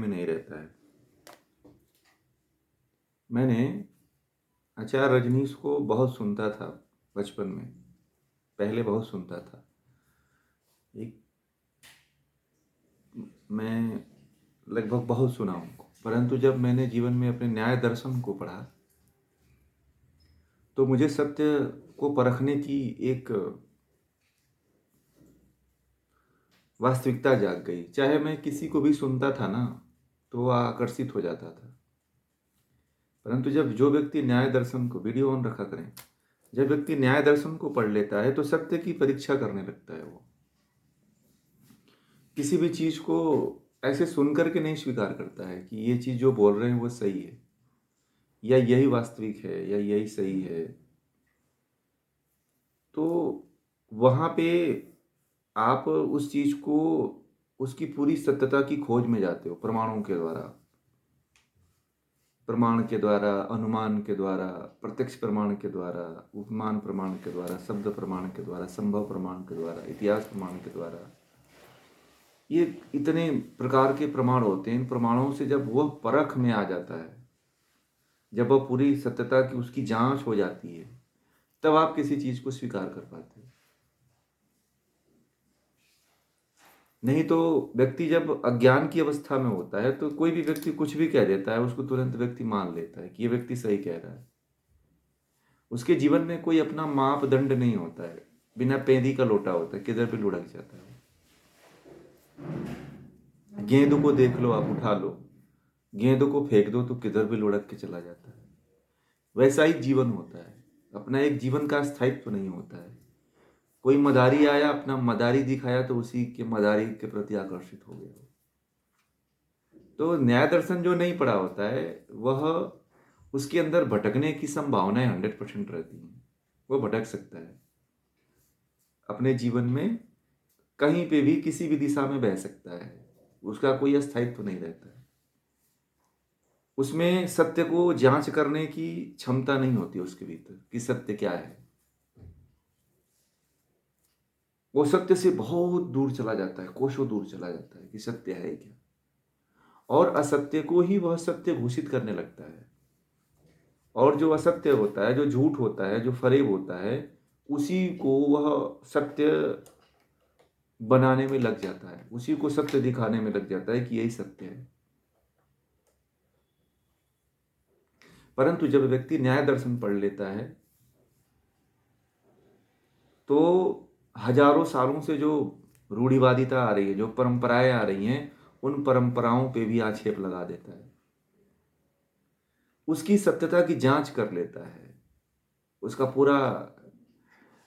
में नहीं रहता है। मैंने आचार्य रजनीश को बहुत सुनता था बचपन में, पहले बहुत सुनता था। एक मैं लगभग बहुत सुना उनको, परंतु जब मैंने जीवन में अपने न्याय दर्शन को पढ़ा तो मुझे सत्य को परखने की एक वास्तविकता जाग गई। चाहे मैं किसी को भी सुनता था ना, तो वह आकर्षित हो जाता था, परंतु जब जो व्यक्ति न्याय दर्शन को, वीडियो ऑन रखा करें, जब व्यक्ति न्याय दर्शन को पढ़ लेता है तो सत्य की परीक्षा करने लगता है। वो किसी भी चीज को ऐसे सुन करके नहीं स्वीकार करता है कि ये चीज जो बोल रहे हैं वो सही है, या यही वास्तविक है, या यही सही है। तो वहां पे आप उस चीज को, उसकी पूरी सत्यता की खोज में जाते हो, प्रमाणों के द्वारा, प्रमाण के द्वारा, अनुमान के द्वारा, प्रत्यक्ष प्रमाण के द्वारा, उपमान प्रमाण के द्वारा, शब्द प्रमाण के द्वारा, संभव प्रमाण के द्वारा, इतिहास प्रमाण के द्वारा। ये इतने प्रकार के प्रमाण होते हैं। इन प्रमाणों से जब वह परख में आ जाता है, जब वह पूरी सत्यता की उसकी जांच हो जाती है, तब आप किसी चीज को स्वीकार कर पाते हो। नहीं तो व्यक्ति जब अज्ञान की अवस्था में होता है तो कोई भी व्यक्ति कुछ भी कह देता है, उसको तुरंत व्यक्ति मान लेता है कि ये व्यक्ति सही कह रहा है। उसके जीवन में कोई अपना मापदंड नहीं होता है, बिना पेंदी का लोटा होता है, किधर भी लुढ़क जाता है। गेंद को देख लो, आप उठा लो, गेंद को फेंक दो तो किधर भी लुढ़क के चला जाता है। वैसा ही जीवन होता है। अपना एक जीवन का स्थायित्व तो नहीं होता है। कोई मदारी आया, अपना मदारी दिखाया तो उसी के मदारी के प्रति आकर्षित हो गया। तो न्याय दर्शन जो नहीं पढ़ा होता है, वह, उसके अंदर भटकने की संभावनाएं 100% रहती हैं। वो भटक सकता है अपने जीवन में, कहीं पे भी किसी भी दिशा में बह सकता है। उसका कोई अस्थायित्व नहीं रहता है। उसमें सत्य को जांच करने की क्षमता नहीं होती उसके भीतर कि सत्य क्या है। वो सत्य से बहुत दूर चला जाता है, कोसों दूर चला जाता है कि सत्य है क्या, और असत्य को ही वह सत्य घोषित करने लगता है। और जो असत्य होता है, जो झूठ होता है, जो फरेब होता है, उसी को वह सत्य बनाने में लग जाता है, उसी को सत्य दिखाने में लग जाता है कि यही सत्य है। परंतु जब व्यक्ति न्याय दर्शन पढ़ लेता है तो हजारों सालों से जो रूढ़िवादिता आ रही है, जो परंपराएं आ रही हैं, उन परंपराओं पे भी आक्षेप लगा देता है। उसकी सत्यता की जांच कर लेता है। उसका पूरा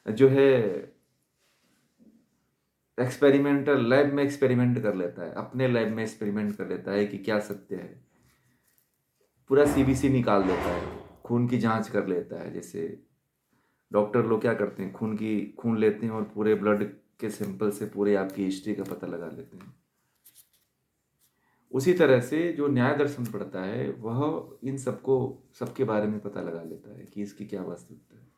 जो है एक्सपेरिमेंटल लैब में एक्सपेरिमेंट कर लेता है, अपने लैब में एक्सपेरिमेंट कर लेता है कि क्या सत्य है। पूरा सीबीसी निकाल देता है, खून की जांच कर लेता है। जैसे डॉक्टर लोग क्या करते हैं, खून लेते हैं और पूरे ब्लड के सैंपल से पूरे आपकी हिस्ट्री का पता लगा लेते हैं। उसी तरह से जो न्याय दर्शन पढ़ता है वह इन सबको, सबके बारे में पता लगा लेता है कि इसकी क्या वास्तविकता है।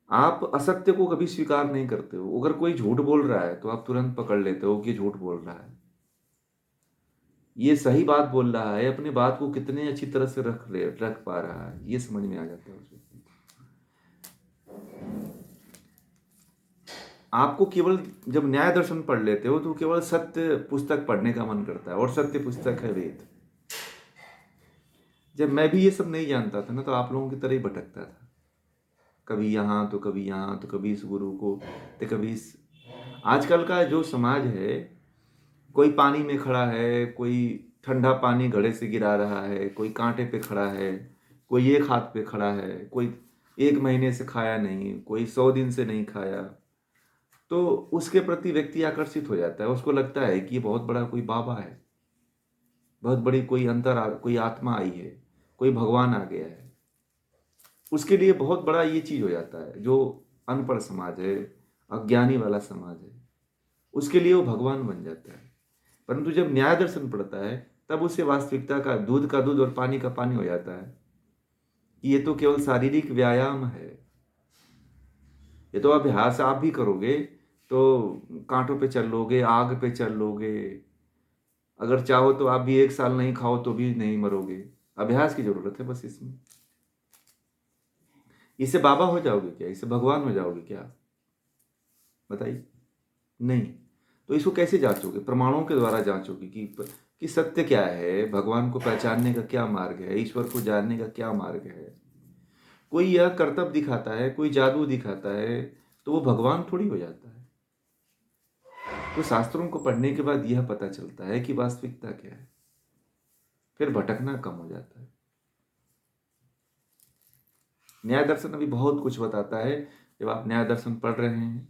आप असत्य को कभी स्वीकार नहीं करते हो। अगर कोई झूठ बोल रहा है तो आप तुरंत पकड़ लेते हो कि झूठ बोल रहा है। ये सही बात बोल रहा है, अपनी बात को कितने अच्छी तरह से रख पा रहा है, ये समझ में आ जाता है उस व्यक्ति को। आपको केवल जब न्याय दर्शन पढ़ लेते हो तो केवल सत्य पुस्तक पढ़ने का मन करता है, और सत्य पुस्तक है वेद। जब मैं भी ये सब नहीं जानता था ना, तो आप लोगों की तरह ही भटकता था, कभी यहाँ तो कभी यहाँ, तो कभी इस गुरु को तो कभी इस। आजकल का जो समाज है, कोई पानी में खड़ा है, कोई ठंडा पानी घड़े से गिरा रहा है, कोई कांटे पे खड़ा है, कोई एक हाथ पे खड़ा है, कोई 1 महीने से खाया नहीं, कोई 100 दिन से नहीं खाया, तो उसके प्रति व्यक्ति आकर्षित हो जाता है। उसको लगता है कि ये बहुत बड़ा कोई बाबा है, बहुत बड़ी कोई कोई आत्मा आई है, कोई भगवान आ गया है। उसके लिए बहुत बड़ा ये चीज हो जाता है। जो अनपढ़ समाज है, अज्ञानी वाला समाज है, उसके लिए वो भगवान बन जाता है। परंतु जब न्याय दर्शन पड़ता है तब उसे वास्तविकता का दूध और पानी का पानी हो जाता है कि ये तो केवल शारीरिक व्यायाम है। ये तो अभ्यास आप भी करोगे तो कांटों पे चल लोगे, आग पे चल लोगे। अगर चाहो तो आप भी 1 साल नहीं खाओ तो भी नहीं मरोगे। अभ्यास की जरूरत है बस इसमें। इससे बाबा हो जाओगे क्या? इससे भगवान हो जाओगे क्या? बताइए। नहीं। तो इसको कैसे जांचोगे? प्रमाणों के द्वारा जांचोगे कि सत्य क्या है, भगवान को पहचानने का क्या मार्ग है, ईश्वर को जानने का क्या मार्ग है। कोई यह करतब दिखाता है, कोई जादू दिखाता है, तो वो भगवान थोड़ी हो जाता है। तो शास्त्रों को पढ़ने के बाद यह पता चलता है कि वास्तविकता क्या है, फिर भटकना कम हो जाता है। न्याय दर्शन अभी बहुत कुछ बताता है। जब आप न्याय दर्शन पढ़ रहे हैं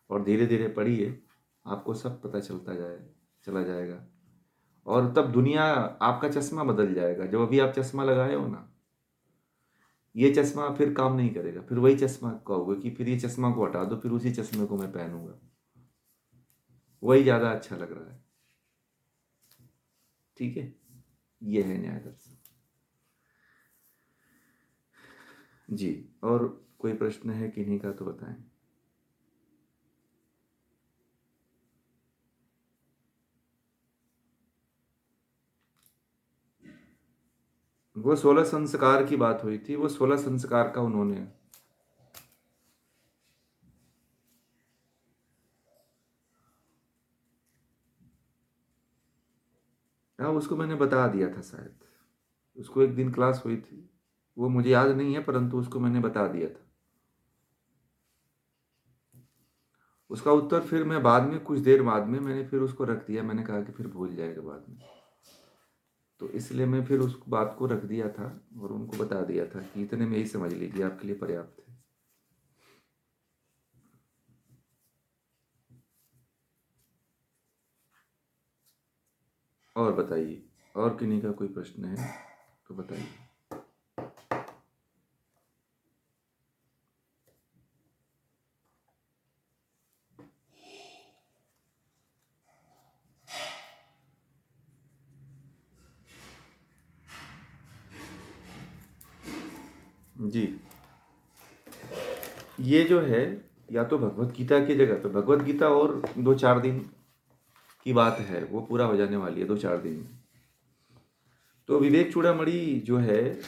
और धीरे धीरे पढ़िए, आपको सब पता चला जाएगा। और तब दुनिया, आपका चश्मा बदल जाएगा। जब अभी आप चश्मा लगाए हो ना, ये चश्मा फिर काम नहीं करेगा, फिर वही चश्मा कहोगे कि फिर ये चश्मा को हटा दो, फिर उसी चश्मे को मैं पहनूंगा, वही ज़्यादा अच्छा लग रहा है। ठीक है, ये है न्याय दर्शन। जी, और कोई प्रश्न है किन्हीं का तो बताएं। वो 16 संस्कार की बात हुई थी, वो 16 संस्कार का उन्होंने, हाँ उसको मैंने बता दिया था शायद। उसको एक दिन क्लास हुई थी, वो मुझे याद नहीं है, परंतु उसको मैंने बता दिया था। उसका उत्तर फिर मैं बाद में, कुछ देर बाद में मैंने फिर उसको रख दिया। मैंने कहा कि फिर भूल जाएगा बाद में, तो इसलिए मैं फिर उस बात को रख दिया था और उनको बता दिया था कि इतने में ही समझ लीजिए, आपके लिए पर्याप्त है। और बताइए, और किन्हीं का कोई प्रश्न है तो बताइए। जी, ये जो है, या तो भगवत गीता की जगह पे, भगवत गीता और 2-4 दिन की बात है, वो पूरा हो जाने वाली है 2-4 दिन में। तो विवेक चूड़ामणि जो है,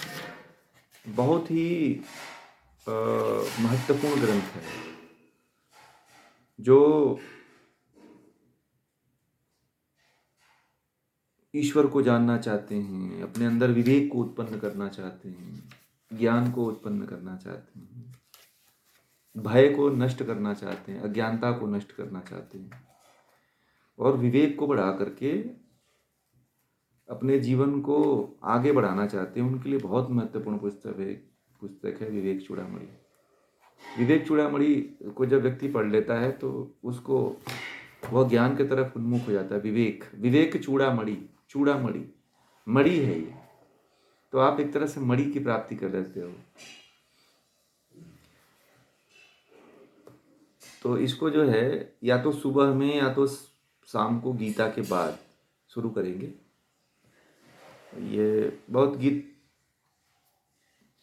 बहुत ही महत्वपूर्ण ग्रंथ है, जो ईश्वर को जानना चाहते हैं, अपने अंदर विवेक को उत्पन्न करना चाहते हैं, ज्ञान को उत्पन्न करना चाहते हैं, भय को नष्ट करना चाहते हैं, अज्ञानता को नष्ट करना चाहते हैं, और विवेक को बढ़ा करके अपने जीवन को आगे बढ़ाना चाहते हैं, उनके लिए बहुत महत्वपूर्ण पुस्तक है विवेक चूड़ामणि। विवेक चूड़ामणि को जब व्यक्ति पढ़ लेता है तो उसको, वह ज्ञान की तरफ उन्मुख हो जाता है। विवेक चूड़ामणि, चूड़ामणि मणि है ये, तो आप एक तरह से मणि की प्राप्ति कर लेते हो। तो इसको जो है, या तो सुबह में या तो शाम को गीता के बाद शुरू करेंगे। ये बहुत गीत,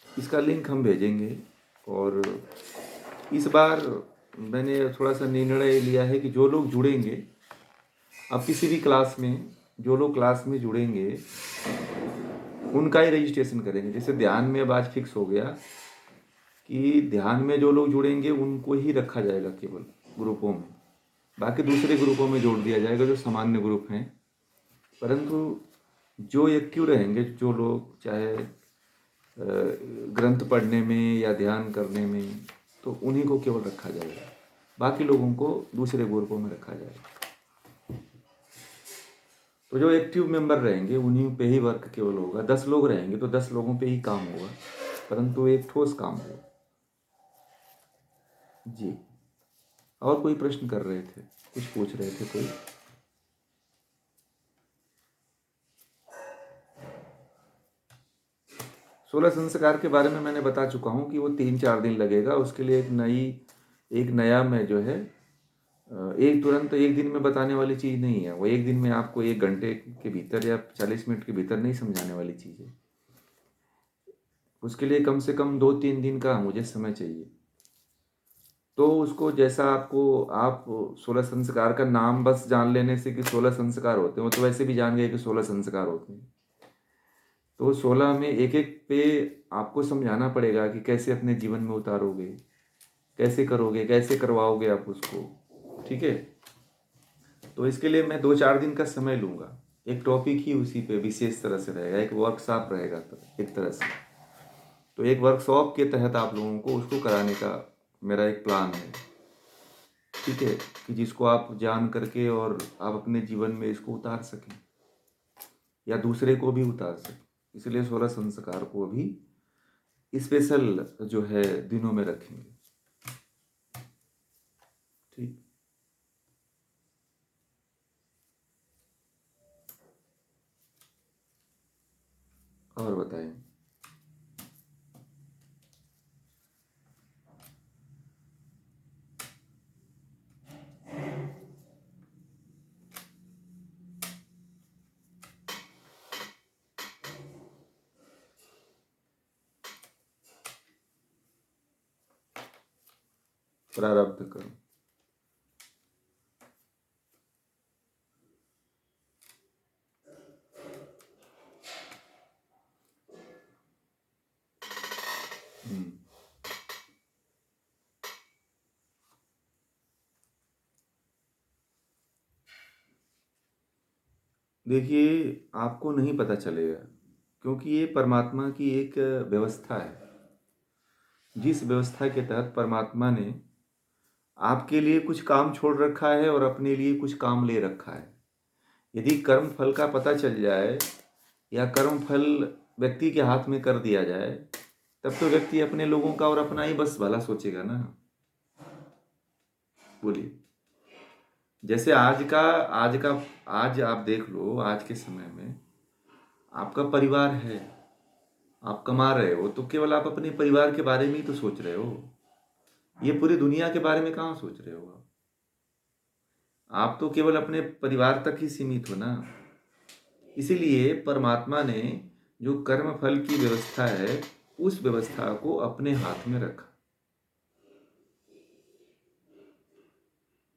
इसका लिंक हम भेजेंगे। और इस बार मैंने थोड़ा सा निर्णय लिया है कि जो लोग जुड़ेंगे, अब किसी भी क्लास में जो लोग क्लास में जुड़ेंगे उनका ही रजिस्ट्रेशन करेंगे। जैसे ध्यान में अब आज फिक्स हो गया कि ध्यान में जो लोग जुड़ेंगे उनको ही रखा जाएगा केवल ग्रुपों में, बाकी दूसरे ग्रुपों में जोड़ दिया जाएगा जो सामान्य ग्रुप हैं। परंतु जो एक्टिव रहेंगे, जो लोग चाहे ग्रंथ पढ़ने में या ध्यान करने में, तो उन्हीं को केवल रखा जाएगा, बाकी लोगों को दूसरे ग्रुपों में रखा जाएगा। तो जो एक्टिव मेंबर रहेंगे उन्हीं पे ही वर्क केवल होगा। 10 लोग रहेंगे तो 10 लोगों पे ही काम होगा, परंतु एक ठोस काम होगा। जी, और कोई प्रश्न कर रहे थे, कुछ पूछ रहे थे कोई? सोलह संस्कार के बारे में मैंने बता चुका हूँ कि वो 3-4 दिन लगेगा। उसके लिए एक नया में जो है, एक तुरंत एक दिन में बताने वाली चीज़ नहीं है। वो एक दिन में आपको 1 घंटे के भीतर या 40 मिनट के भीतर नहीं समझाने वाली चीज़ है। उसके लिए कम से कम 2-3 दिन का मुझे समय चाहिए। तो उसको जैसा आपको आप 16 संस्कार का नाम बस जान लेने से कि 16 संस्कार होते हैं, वो तो वैसे भी जान गए कि 16 संस्कार होते हैं। तो 16 में एक एक पे आपको समझाना पड़ेगा कि कैसे अपने जीवन में उतारोगे, कैसे करोगे, कैसे करवाओगे आप उसको। ठीक है, तो इसके लिए मैं 2-4 दिन का समय लूँगा। एक टॉपिक ही उसी पे विशेष तरह से रहेगा, एक वर्कशॉप रहेगा एक तरह से। तो एक वर्कशॉप के तहत आप लोगों को उसको कराने का मेरा एक प्लान है। ठीक है, कि जिसको आप जान करके और आप अपने जीवन में इसको उतार सकें या दूसरे को भी उतार सकें। इसलिए 16 संस्कार को अभी स्पेशल जो है दिनों में रखेंगे। ठीक, और बताएं। प्रारब्ध कर्म। हम्म। देखिए, आपको नहीं पता चलेगा क्योंकि ये परमात्मा की एक व्यवस्था है। जिस व्यवस्था के तहत परमात्मा ने आपके लिए कुछ काम छोड़ रखा है और अपने लिए कुछ काम ले रखा है। यदि कर्म फल का पता चल जाए या कर्म फल व्यक्ति के हाथ में कर दिया जाए, तब तो व्यक्ति अपने लोगों का और अपना ही बस भला सोचेगा ना। बोलिए, जैसे आज आप देख लो, आज के समय में आपका परिवार है, आप कमा रहे हो तो केवल आप अपने परिवार के बारे में ही तो सोच रहे हो। ये पूरी दुनिया के बारे में कहाँ सोच रहे हो आप तो केवल अपने परिवार तक ही सीमित हो ना। इसीलिए परमात्मा ने जो कर्म फल की व्यवस्था है, उस व्यवस्था को अपने हाथ में रखा।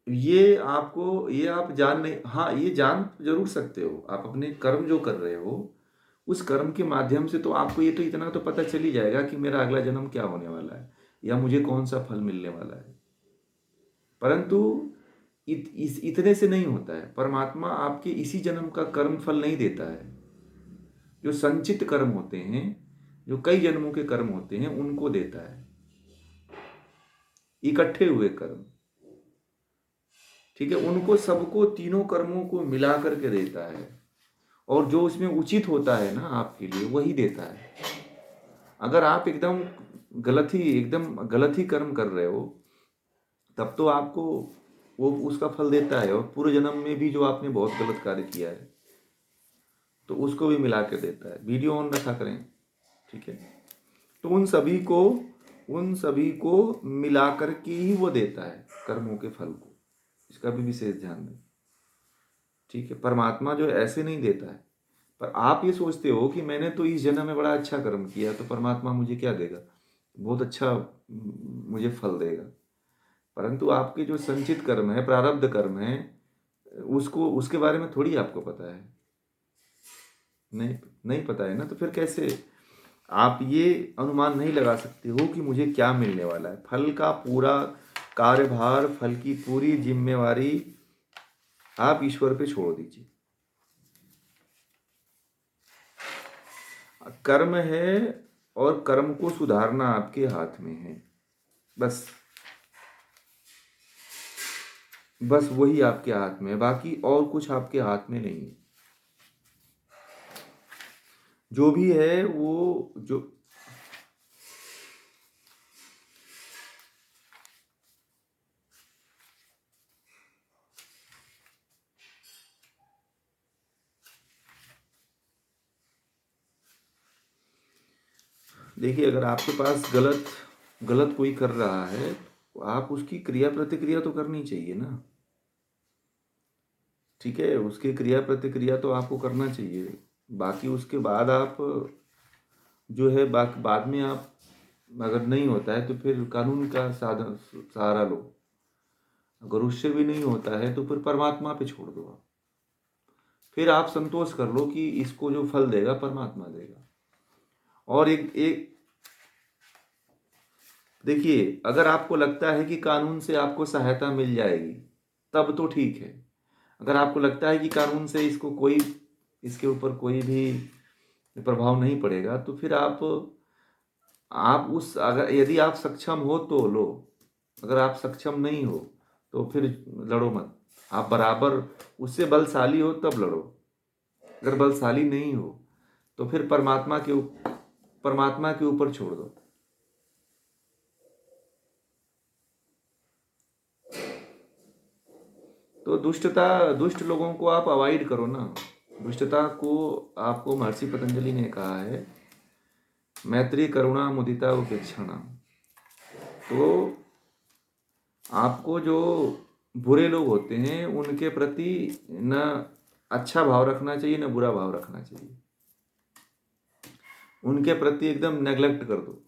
ये आप जान नहीं, हाँ ये जान जरूर सकते हो। आप अपने कर्म जो कर रहे हो उस कर्म के माध्यम से तो आपको ये तो इतना तो पता चल ही जाएगा कि मेरा अगला जन्म क्या होने वाला है या मुझे कौन सा फल मिलने वाला है। परंतु इतने से नहीं होता है। परमात्मा आपके इसी जन्म का कर्म फल नहीं देता है। जो संचित कर्म होते हैं, जो कई जन्मों के कर्म होते हैं, उनको देता है, इकट्ठे हुए कर्म। ठीक है, उनको सबको तीनों कर्मों को मिला करके देता है और जो उसमें उचित होता है ना आपके लिए वही देता है। अगर आप एकदम गलत ही कर्म कर रहे हो तब तो आपको वो उसका फल देता है, और पूर्व जन्म में भी जो आपने बहुत गलत कार्य किया है तो उसको भी मिला के देता है। वीडियो ऑन रखा करें। ठीक है, तो उन सभी को मिला करके ही वो देता है कर्मों के फल को। इसका भी विशेष ध्यान दें। ठीक है, परमात्मा जो ऐसे नहीं देता है। पर आप ये सोचते हो कि मैंने तो इस जन्म में बड़ा अच्छा कर्म किया तो परमात्मा मुझे क्या देगा, बहुत अच्छा मुझे फल देगा। परंतु आपके जो संचित कर्म है, प्रारब्ध कर्म है, उसको उसके बारे में थोड़ी आपको पता है। नहीं, नहीं पता है ना, तो फिर कैसे आप ये अनुमान नहीं लगा सकते हो कि मुझे क्या मिलने वाला है। फल का पूरा कार्यभार, फल की पूरी जिम्मेवारी आप ईश्वर पे छोड़ दीजिए। कर्म है और कर्म को सुधारना आपके हाथ में है। बस बस वही आपके हाथ में है, बाकी और कुछ आपके हाथ में नहीं है। जो भी है वो जो देखिए, अगर आपके पास गलत गलत कोई कर रहा है तो आप उसकी क्रिया प्रतिक्रिया तो करनी चाहिए ना। ठीक है, उसकी क्रिया प्रतिक्रिया तो आपको करना चाहिए। बाकी उसके बाद आप जो है बाद में आप अगर नहीं होता है तो फिर कानून का साधन सहारा लो। अगर उससे भी नहीं होता है तो फिर परमात्मा पे छोड़ दो आप। फिर आप संतोष कर लो कि इसको जो फल देगा परमात्मा देगा। और एक एक देखिए, अगर आपको लगता है कि कानून से आपको सहायता मिल जाएगी तब तो ठीक है। अगर आपको लगता है कि कानून से इसको कोई इसके ऊपर कोई भी प्रभाव नहीं पड़ेगा तो फिर आप उस अगर यदि आप सक्षम हो तो लो। अगर आप सक्षम नहीं हो तो फिर लड़ो मत। आप बराबर उससे बलशाली हो तब लड़ो। अगर बलशाली नहीं हो तो फिर परमात्मा के ऊपर छोड़ दो। तो दुष्ट लोगों को आप अवॉइड करो ना। दुष्टता को आपको महर्षि पतंजलि ने कहा है, मैत्री करुणा मुदिता उपेक्षणा। तो आपको जो बुरे लोग होते हैं उनके प्रति न अच्छा भाव रखना चाहिए न बुरा भाव रखना चाहिए। उनके प्रति एकदम नेग्लेक्ट कर दो।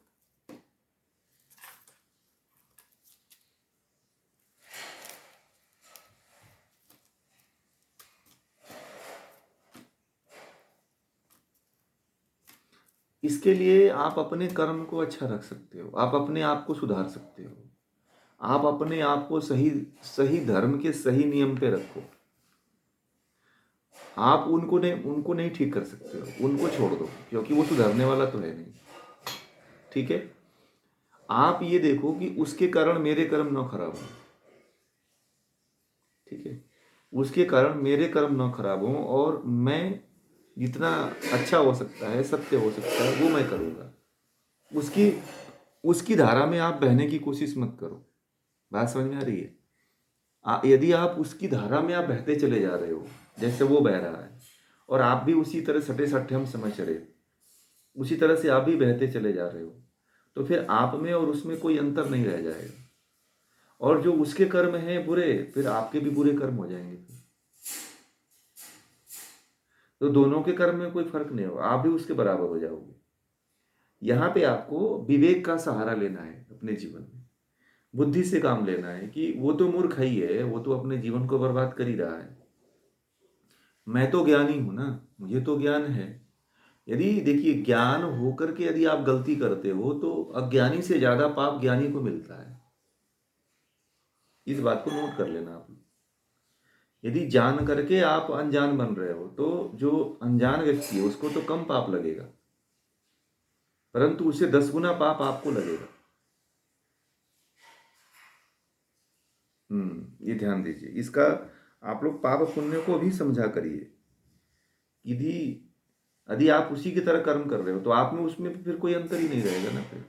इसके लिए आप अपने कर्म को अच्छा रख सकते हो। आप अपने आप को सुधार सकते हो। आप अपने आप को सही सही धर्म के सही नियम पे रखो। आप उनको नहीं ठीक कर सकते हो, उनको छोड़ दो क्योंकि वो सुधरने वाला तो है नहीं। ठीक है, आप ये देखो कि उसके कारण मेरे कर्म न खराब हो। ठीक है, उसके कारण मेरे कर्म न खराब हो और मैं जितना अच्छा हो सकता है, सत्य हो सकता है, वो मैं करूँगा। उसकी उसकी धारा में आप बहने की कोशिश मत करो। बात समझ में आ रही है? यदि आप उसकी धारा में आप बहते चले जा रहे हो जैसे वो बह रहा है और आप भी उसी तरह सटे सठे समय चले, उसी तरह से आप भी बहते चले जा रहे हो, तो फिर आप में और उसमें कोई अंतर नहीं रह जाएगा। और जो उसके कर्म हैं बुरे, फिर आपके भी बुरे कर्म हो जाएंगे। तो दोनों के कर्म में कोई फर्क नहीं होगा, आप भी उसके बराबर हो जाओगे। यहाँ पे आपको विवेक का सहारा लेना है अपने जीवन में। बुद्धि से काम लेना है कि वो तो मूर्ख ही है, वो तो अपने जीवन को बर्बाद कर ही रहा है। मैं तो ज्ञानी हूं ना, मुझे तो ज्ञान है। यदि देखिए, ज्ञान होकर के यदि आप गलती करते हो तो अज्ञानी से ज्यादा पाप ज्ञानी को मिलता है। इस बात को नोट कर लेना आप। यदि जान करके आप अनजान बन रहे हो तो जो अनजान व्यक्ति है उसको तो कम पाप लगेगा, परंतु उससे 10 गुना पाप आपको लगेगा। ये ध्यान दीजिए इसका। आप लोग पाप पुण्य को भी समझा करिए। यदि यदि आप उसी की तरह कर्म कर रहे हो तो आप में उसमें फिर कोई अंतर ही नहीं रहेगा ना फिर।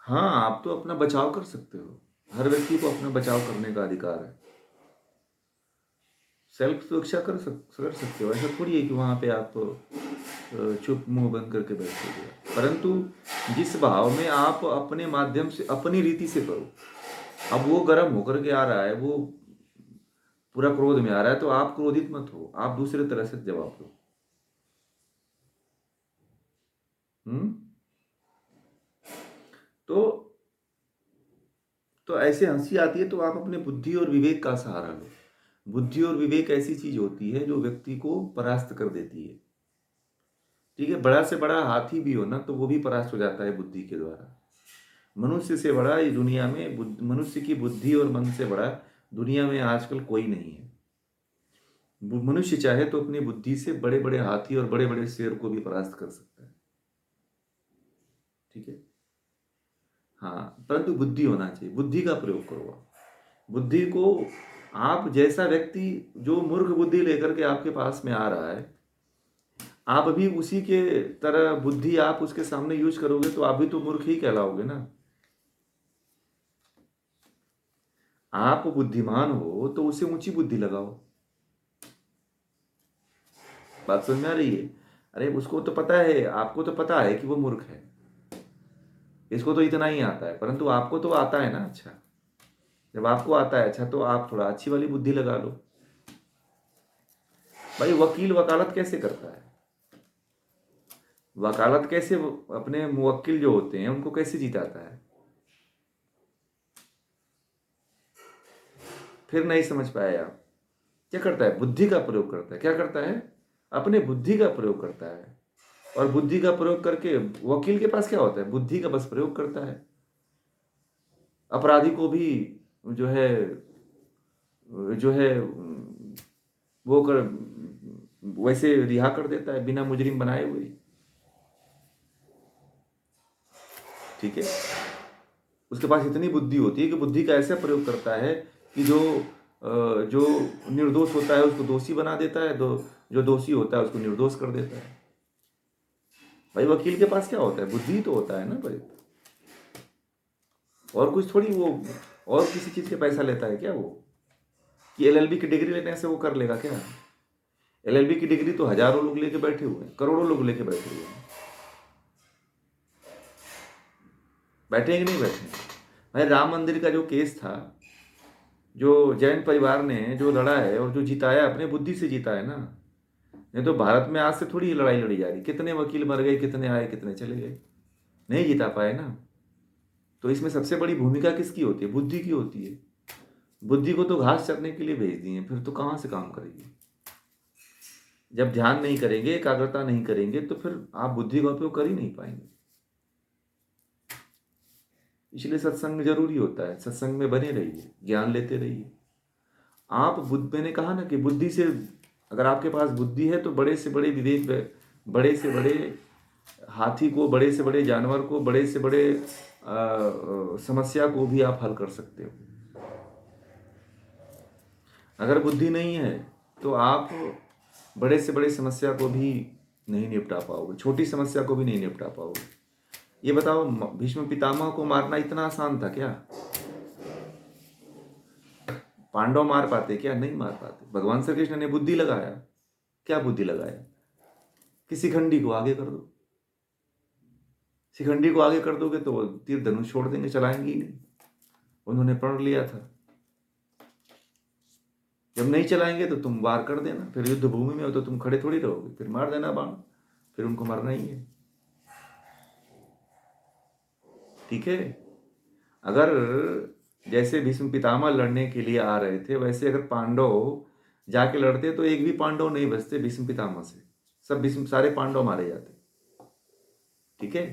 हाँ, आप तो अपना बचाव कर सकते हो। हर व्यक्ति को अपना बचाव करने का अधिकार है। सेल्फ सुरक्षा कर सकते हो। ऐसा थोड़ी है कि वहां पे आप चुप मुंह बंद करके बैठोगे। परंतु जिस भाव में आप अपने माध्यम से अपनी रीति से करो, अब वो गर्म होकर के आ रहा है, वो पूरा क्रोध में आ रहा है, तो आप क्रोधित मत हो, आप दूसरे तरह से जवाब दो। हम्म तो ऐसे हंसी आती है तो आप अपने बुद्धि और विवेक का सहारा लो। बुद्धि और विवेक ऐसी चीज होती है जो व्यक्ति को परास्त कर देती है। ठीक है, बड़ा से बड़ा हाथी भी हो ना तो वो भी परास्त हो जाता है बुद्धि के द्वारा। मनुष्य से बड़ा इस दुनिया में मनुष्य की बुद्धि और मन से बड़ा दुनिया में आजकल कोई नहीं है। मनुष्य चाहे तो अपनी बुद्धि से बड़े बड़े हाथी और बड़े बड़े शेर को भी परास्त कर सकता है। ठीक है, हाँ, परंतु बुद्धि होना चाहिए। बुद्धि का प्रयोग करो आप। बुद्धि को आप जैसा व्यक्ति जो मूर्ख बुद्धि लेकर के आपके पास में आ रहा है, आप भी उसी के तरह बुद्धि आप उसके सामने यूज करोगे तो आप भी तो मूर्ख ही कहलाओगे ना। आप बुद्धिमान हो तो उसे ऊंची बुद्धि लगाओ। बात समझ में आ रही है? अरे उसको तो पता है, आपको तो पता है कि वो मूर्ख है, इसको तो इतना ही आता है, परंतु आपको तो आता है ना। अच्छा, जब आपको आता है अच्छा तो आप थोड़ा अच्छी वाली बुद्धि लगा लो। भाई वकील वकालत कैसे करता है? वकालत कैसे अपने मुवक्किल जो होते हैं उनको कैसे जिताता है? फिर नहीं समझ पाए आप। क्या करता है? बुद्धि का प्रयोग करता है। क्या करता है? अपने बुद्धि का प्रयोग करता है। और बुद्धि का प्रयोग करके वकील के पास क्या होता है? बुद्धि का बस प्रयोग करता है। अपराधी को भी जो है जो है वो कर वैसे रिहा कर देता है बिना मुजरिम बनाए हुए। ठीक है। उसके पास इतनी बुद्धि होती है कि बुद्धि का ऐसा प्रयोग करता है कि जो निर्दोष होता है उसको दोषी बना देता है, जो दोषी होता है उसको निर्दोष कर देता है। भाई वकील के पास क्या होता है? बुद्धि तो होता है ना भाई। और कुछ थोड़ी वो और किसी चीज के पैसा लेता है क्या वो? कि एलएलबी की डिग्री लेने से वो कर लेगा क्या? एलएलबी की डिग्री तो हजारों लोग लेके बैठे हुए हैं, करोड़ों लोग लेके बैठे हुए हैं। बैठे हैं कि नहीं बैठे? भाई राम मंदिर का जो केस था, जो जैन परिवार ने जो लड़ा है और जो जिताया अपने बुद्धि से जीता है ना। नहीं तो भारत में आज से थोड़ी लड़ाई लड़ी जा रही। कितने वकील मर गए, कितने आए कितने चले गए, नहीं जीता पाए ना। तो इसमें सबसे बड़ी भूमिका किसकी होती है? बुद्धि की होती है। बुद्धि को तो घास चरने के लिए भेज दिए, फिर तो कहाँ से काम करेगी? जब ध्यान नहीं करेंगे, एकाग्रता नहीं करेंगे, तो फिर आप बुद्धि का उपयोग कर ही नहीं पाएंगे। इसलिए सत्संग जरूरी होता है। सत्संग में बने रहिए, ज्ञान लेते रहिए। आप मैंने कहा ना कि बुद्धि से, अगर आपके पास बुद्धि है तो बड़े से बड़े विवेक, बड़े से बड़े हाथी को, बड़े से बड़े जानवर को, बड़े से बड़े समस्या को भी आप हल कर सकते हो। अगर बुद्धि नहीं है तो आप बड़े से बड़े समस्या को भी नहीं निपटा पाओगे, छोटी समस्या को भी नहीं निपटा पाओगे। ये बताओ, भीष्म पितामह को मारना इतना आसान था क्या? पांडव मार पाते क्या? नहीं मार पाते। भगवान श्री कृष्ण ने बुद्धि लगाया। क्या बुद्धि लगाया? कि शिखंडी को आगे कर दो। शिखंडी को आगे कर दोगे तो वो तीर धनुष छोड़ देंगे, चलाएंगे ही नहीं। उन्होंने प्रण लिया था, जब नहीं चलाएंगे तो तुम वार कर देना, फिर युद्ध भूमि में हो तो तुम खड़े थोड़ी रहोगे, फिर मार देना बाण, फिर उनको मरना ही है। ठीक है। अगर जैसे भीष्म पितामह लड़ने के लिए आ रहे थे, वैसे अगर पांडव जाके लड़ते तो एक भी पांडव नहीं बचते भीष्म पितामह से, सब भीष्म सारे पांडव मारे जाते। ठीक है।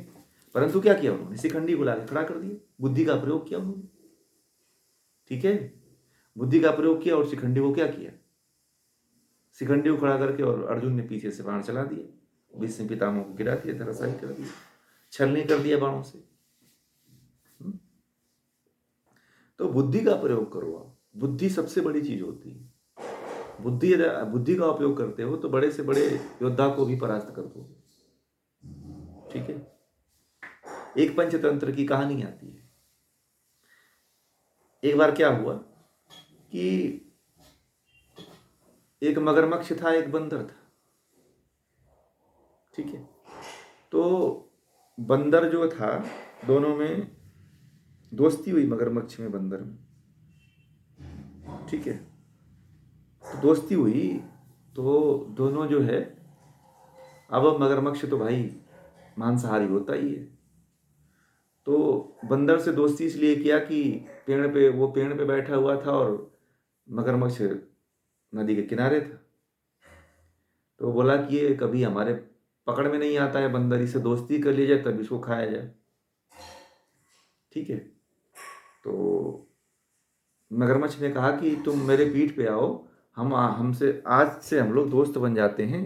परंतु क्या किया उन्होंने? शिखंडी को लाके खड़ा कर दिया, बुद्धि का प्रयोग किया उन्होंने। ठीक है। बुद्धि का प्रयोग किया और शिखंडी को क्या किया? शिखंडी को खड़ा करके और अर्जुन ने पीछे से बाण चला दिया, भीष्म पितामह को गिरा दिया, धराशायी कर दिया, छलनी कर दिया बाणों से। तो बुद्धि का प्रयोग करो आप। बुद्धि सबसे बड़ी चीज होती है। बुद्धि का उपयोग करते हो तो बड़े से बड़े योद्धा को भी परास्त कर दो। ठीक है। एक पंचतंत्र की कहानी आती है। एक बार क्या हुआ कि एक मगरमच्छ था, एक बंदर था। ठीक है। तो बंदर जो था, दोनों में दोस्ती हुई, मगरमच्छ में बंदर में। ठीक है। तो दोस्ती हुई तो दोनों जो है, अब मगरमच्छ तो भाई मांसाहारी होता ही है, तो बंदर से दोस्ती इसलिए किया कि पेड़ पे बैठा हुआ था और मगरमच्छ नदी के किनारे था। तो बोला कि ये कभी हमारे पकड़ में नहीं आता है बंदर, इसे दोस्ती कर लिया जाए तब इसको खाया जाए। ठीक है। तो मगरमच्छ ने कहा कि तुम मेरे पीठ पे आओ, हमसे आज से हम लोग दोस्त बन जाते हैं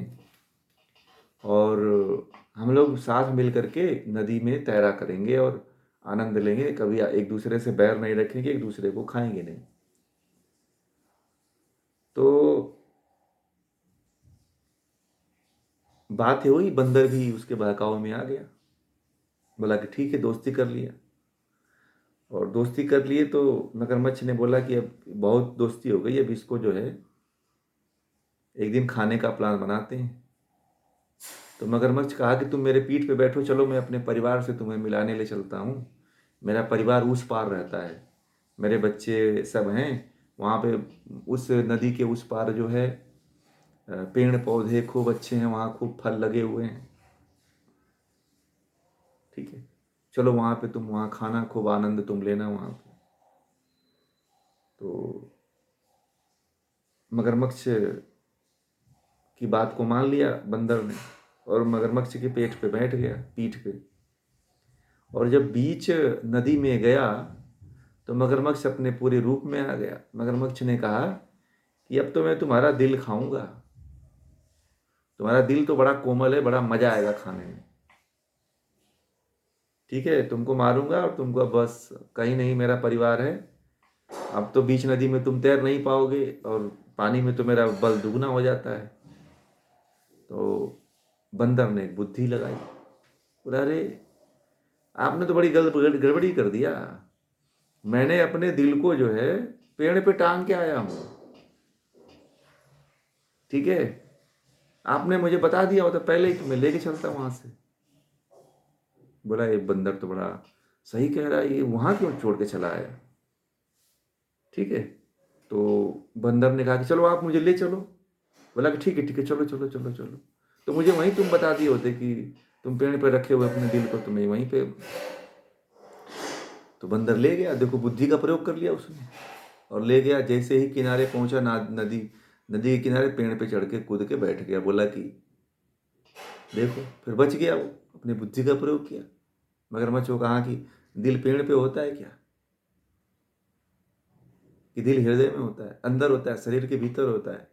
और हम लोग साथ मिल करके नदी में तैरा करेंगे और आनंद लेंगे, कभी एक दूसरे से बैर नहीं रखेंगे, एक दूसरे को खाएंगे नहीं। तो बात है हुई, बंदर भी उसके बहकावे में आ गया, बोला कि ठीक है, दोस्ती कर लिया। और दोस्ती कर लिए तो मगरमच्छ ने बोला कि अब बहुत दोस्ती हो गई, अब इसको जो है एक दिन खाने का प्लान बनाते हैं। तो मगरमच्छ कहा कि तुम मेरे पीठ पे बैठो, चलो मैं अपने परिवार से तुम्हें मिलाने ले चलता हूँ। मेरा परिवार उस पार रहता है, मेरे बच्चे सब हैं वहाँ पे, उस नदी के उस पार जो है पेड़ पौधे खूब अच्छे हैं, वहाँ खूब फल लगे हुए हैं, ठीक है, चलो वहाँ पे तुम वहाँ खाना, खूब आनंद तुम लेना वहाँ पे। तो मगरमच्छ की बात को मान लिया बंदर ने, और मगरमच्छ के पेट पे बैठ गया, पीठ पे। और जब बीच नदी में गया तो मगरमच्छ अपने पूरे रूप में आ गया। मगरमच्छ ने कहा कि अब तो मैं तुम्हारा दिल खाऊंगा, तुम्हारा दिल तो बड़ा कोमल है, बड़ा मजा आएगा खाने में, ठीक है, तुमको मारूंगा और तुमको अब बस कहीं नहीं मेरा परिवार है। अब तो बीच नदी में तुम तैर नहीं पाओगे और पानी में तो मेरा बल दुगना हो जाता है। तो बंदर ने एक बुद्धि लगाई, बोला अरे आपने तो बड़ी गड़बड़ी कर दिया, मैंने अपने दिल को जो है पेड़ पे टांग के आया हूं, ठीक है, आपने मुझे बता दिया होता पहले ही तो मैं लेके चलता वहां से। बोला ये बंदर तो बड़ा सही कह रहा है, ये वहां क्यों छोड़ के चला आया, ठीक है। तो बंदर ने कहा कि चलो आप मुझे ले चलो। बोला कि ठीक है चलो चलो चलो चलो, तो मुझे वहीं तुम बता दिए होते कि तुम पेड़ पे रखे हुए अपने दिल को, तुम्हें वहीं पे। तो बंदर ले गया, देखो बुद्धि का प्रयोग कर लिया उसने, और ले गया। जैसे ही किनारे पहुंचा, नदी नदी के किनारे पेड़ पे चढ़ के कूद के बैठ गया। बोला कि देखो, फिर बच गया वो, अपनी बुद्धि का प्रयोग किया। मगरमच्छ को कहा कि दिल पेड़ पे होता है क्या, कि दिल हृदय में होता है, अंदर होता है, शरीर के भीतर होता है।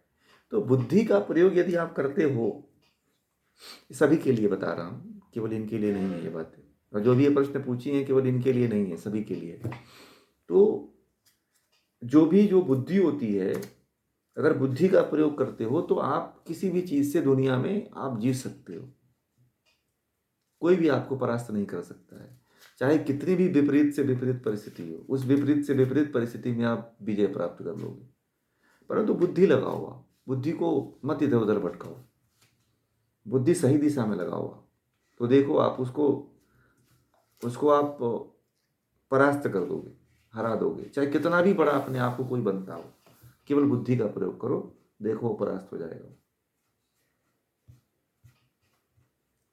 तो बुद्धि का प्रयोग यदि आप करते हो, सभी के लिए बता रहा हूं, केवल इनके लिए नहीं है ये बातें, और जो भी ये प्रश्न पूछी हैं केवल इनके लिए नहीं है, सभी के लिए। तो जो बुद्धि होती है, अगर बुद्धि का प्रयोग करते हो तो आप किसी भी चीज से दुनिया में आप जीत सकते हो, कोई भी आपको परास्त नहीं कर सकता है, चाहे कितनी भी विपरीत से विपरीत परिस्थिति हो, उस विपरीत से विपरीत परिस्थिति में आप विजय प्राप्त कर लोगे। परंतु बुद्धि लगाओ, आप बुद्धि को मत इधर उधर भटकाओ, बुद्धि सही दिशा में लगाओ, तो देखो आप उसको उसको आप परास्त कर दोगे, हरा दोगे, चाहे कितना भी बड़ा अपने आप को कोई बनता हो, केवल बुद्धि का प्रयोग करो, देखो वो परास्त हो जाएगा,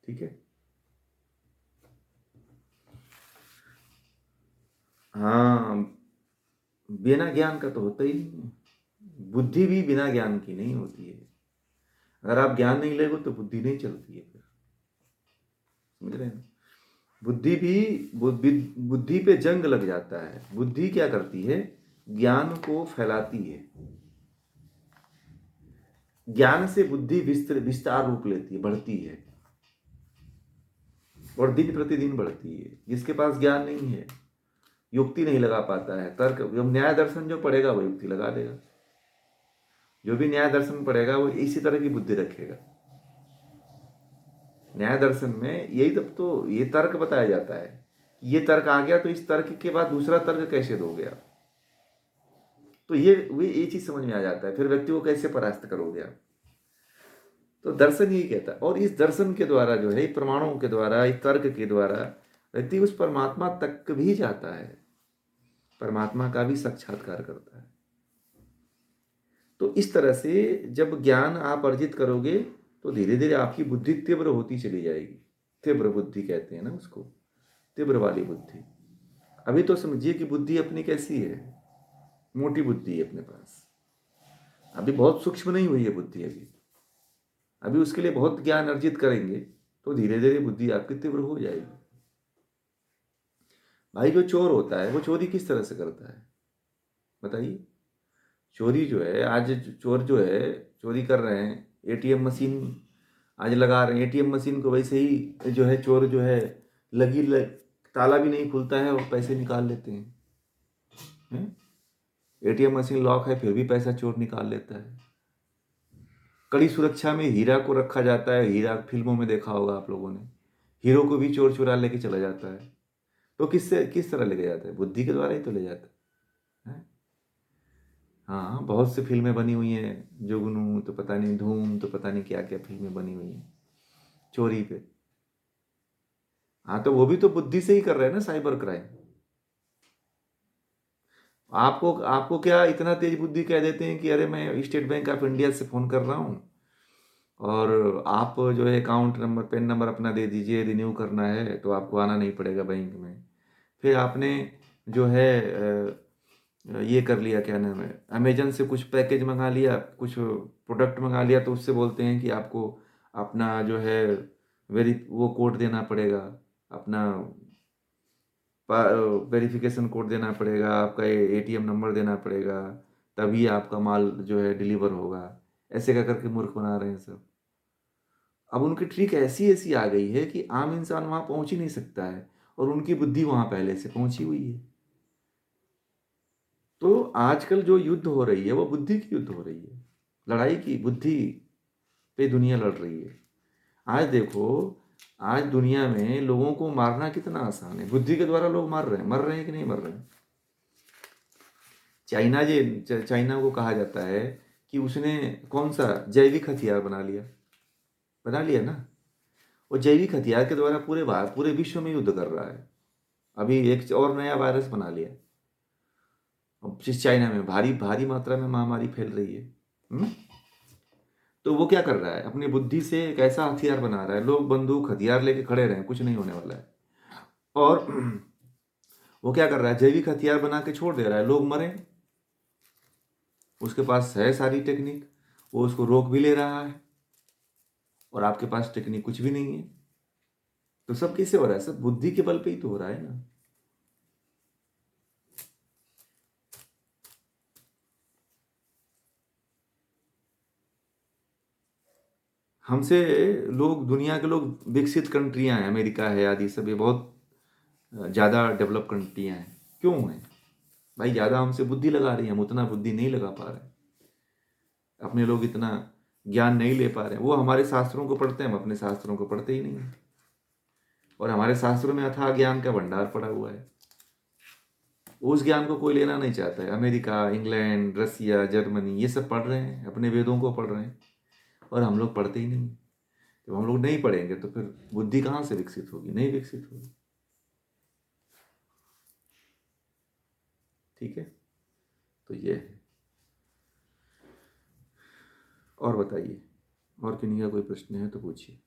ठीक है। हाँ, बिना ज्ञान का तो होता ही नहीं है, बुद्धि भी बिना ज्ञान की नहीं होती है। अगर आप ज्ञान नहीं लेगे तो बुद्धि नहीं चलती है, फिर समझ रहे हैं ना? बुद्धि भी बुद्धि पे जंग लग जाता है। बुद्धि क्या करती है, ज्ञान को फैलाती है, ज्ञान से बुद्धि विस्तार रूप लेती है, बढ़ती है, और दिन प्रतिदिन बढ़ती है। जिसके पास ज्ञान नहीं है, युक्ति नहीं लगा पाता है, तर्क, जब न्याय दर्शन जो पढ़ेगा वो युक्ति लगा देगा, जो भी न्याय दर्शन पढ़ेगा वो इसी तरह की बुद्धि रखेगा। न्याय दर्शन में यही तब तो ये तर्क बताया जाता है, ये तर्क आ गया तो इस तर्क के बाद दूसरा तर्क कैसे दोगे आप, तो ये चीज समझ में आ जाता है, फिर व्यक्ति को कैसे परास्त करोगे आप। तो दर्शन यही कहता है, और इस दर्शन के द्वारा जो है, प्रमाणों के द्वारा, इस तर्क के द्वारा व्यक्ति उस परमात्मा तक भी जाता है, परमात्मा का भी साक्षात्कार करता है। तो इस तरह से जब ज्ञान आप अर्जित करोगे तो धीरे धीरे आपकी बुद्धि तीव्र होती चली जाएगी। तीव्र बुद्धि कहते हैं ना उसको, तीव्र वाली बुद्धि। अभी तो समझिए कि बुद्धि अपनी कैसी है, मोटी बुद्धि है अपने पास, अभी बहुत सूक्ष्म नहीं हुई है बुद्धि। अभी उसके लिए बहुत ज्ञान अर्जित करेंगे तो धीरे धीरे बुद्धि आपकी तीव्र हो जाएगी। भाई जो चोर होता है वो चोरी किस तरह से करता है बताइए। चोरी जो है, आज चोर जो है चोरी कर रहे हैं, एटीएम मशीन आज लगा रहे हैं, एटीएम मशीन को वैसे ही जो है चोर जो है ताला भी नहीं खुलता है और पैसे निकाल लेते हैं। एटीएम मशीन लॉक है फिर भी पैसा चोर निकाल लेता है। कड़ी सुरक्षा में हीरा को रखा जाता है, हीरा फिल्मों में देखा होगा आप लोगों ने, हीरो को भी चोर चुरा लेके चला जाता है। तो किस तरह लेके जाता है, बुद्धि के द्वारा ही तो ले जाता है। हाँ, बहुत सी फिल्में बनी हुई हैं, जुगनू तो पता नहीं, धूम तो पता नहीं क्या क्या फिल्में बनी हुई हैं चोरी पे। हाँ, तो वो भी तो बुद्धि से ही कर रहे हैं ना, साइबर क्राइम। आपको आपको क्या इतना तेज बुद्धि कह देते हैं कि अरे मैं स्टेट बैंक ऑफ इंडिया से फोन कर रहा हूँ और आप जो है अकाउंट नंबर पेन नंबर अपना दे दीजिए, रिन्यू करना है तो आपको आना नहीं पड़ेगा बैंक में। फिर आपने जो है ये कर लिया, क्या नाम है, अमेजन से कुछ पैकेज मंगा लिया, कुछ प्रोडक्ट मंगा लिया, तो उससे बोलते हैं कि आपको अपना जो है वो कोड देना पड़ेगा, अपना वेरिफिकेशन कोड देना पड़ेगा, आपका एटीएम नंबर देना पड़ेगा, तभी आपका माल जो है डिलीवर होगा। ऐसे क्या करके मूर्ख बना रहे हैं सब। अब उनकी ट्रिक ऐसी ऐसी आ गई है कि आम इंसान वहां पहुंच ही नहीं सकता है, और उनकी बुद्धि वहां पहले से पहुंची हुई है। तो आजकल जो युद्ध हो रही है वो बुद्धि की युद्ध हो रही है, लड़ाई की बुद्धि पे दुनिया लड़ रही है। आज देखो, आज दुनिया में लोगों को मारना कितना आसान है, बुद्धि के द्वारा लोग मर रहे हैं कि नहीं मर रहे हैं। चाइना को कहा जाता है कि उसने कौन सा जैविक हथियार बना लिया ना। वो जैविक हथियार के द्वारा पूरे विश्व में युद्ध कर रहा है। अभी एक और नया वायरस बना लिया, जिस चाइना में भारी भारी मात्रा में महामारी फैल रही है। तो वो क्या कर रहा है, अपनी बुद्धि से एक ऐसा हथियार बना रहा है, लोग बंदूक हथियार लेके खड़े रहे, कुछ नहीं होने वाला है। और वो क्या कर रहा है, जैविक हथियार बना के छोड़ दे रहा है, लोग मरे। उसके पास है सारी टेक्निक, वो उसको रोक भी ले रहा है, और आपके पास टेक्निक कुछ भी नहीं है। तो सब कैसे हो रहा है, सब बुद्धि के बल पे ही तो हो रहा है ना। हमसे लोग, दुनिया के लोग, विकसित कंट्रियां हैं, अमेरिका है आदि, सब ये बहुत ज़्यादा डेवलप कंट्रियां हैं। क्यों हैं भाई? ज़्यादा हमसे बुद्धि लगा रही हैं, हम उतना बुद्धि नहीं लगा पा रहे। अपने लोग इतना ज्ञान नहीं ले पा रहे हैं। वो हमारे शास्त्रों को पढ़ते हैं, हम अपने शास्त्रों को पढ़ते ही नहीं हैं। और हमारे शास्त्रों में अथाह ज्ञान का भंडार पड़ा हुआ है, उस ज्ञान को कोई लेना नहीं चाहता है। अमेरिका, इंग्लैंड, रसिया, जर्मनी, ये सब पढ़ रहे हैं, अपने वेदों को पढ़ रहे हैं, और हम लोग पढ़ते ही नहीं। जब हम लोग नहीं पढ़ेंगे तो फिर बुद्धि कहाँ से विकसित होगी? नहीं विकसित होगी। ठीक है, तो ये है। और बताइए, और किन्हीं का कोई प्रश्न है तो पूछिए।